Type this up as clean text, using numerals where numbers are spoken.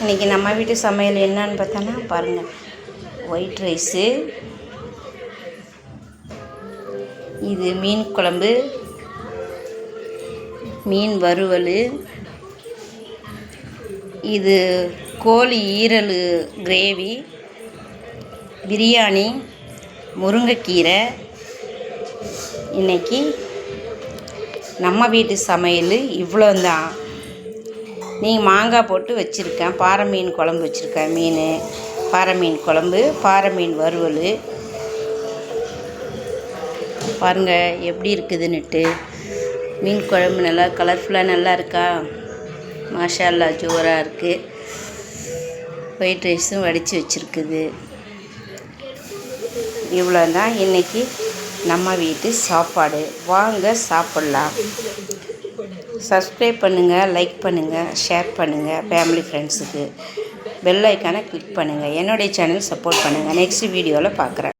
இன்றைக்கி நம்ம வீட்டு சமையல் என்னன்னு பார்த்தோன்னா பாருங்கள், ஒயிட் ரைஸு, இது மீன் குழம்பு, மீன் வறுவல், இது கோழி ஈரல் கிரேவி, பிரியாணி, முருங்கைக்கீரை. இன்றைக்கி நம்ம வீட்டு சமையல் இவ்வளோந்தான். நீங்கள் மாங்காய் போட்டு வச்சுருக்கேன், பாறை மீன் குழம்பு வச்சுருக்கேன், பாறை மீன் குழம்பு, பாறை மீன் வறுவல். பாருங்கள் எப்படி இருக்குதுன்னுட்டு. மீன் குழம்பு நல்லா கலர்ஃபுல்லாக நல்லா இருக்கா? மாஷா அல்லாஹ், ஜோராக இருக்குது. ஒயிட் ரைஸும் வடித்து வச்சுருக்குது. இவ்வளோதான் இன்றைக்கி நம்ம வீட்டு சாப்பாடு. வாங்க சாப்பிட்லாம். சப்ஸ்கிரைப் பண்ணுங்கள், லைக் பண்ணுங்கள், ஷேர் பண்ணுங்கள் ஃபேமிலி ஃப்ரெண்ட்ஸுக்கு. பெல் ஐக்கானை கிளிக் பண்ணுங்கள். என்னுடைய சேனல் சப்போர்ட் பண்ணுங்கள். நெக்ஸ்ட் வீடியோவில் பார்க்குறேன்.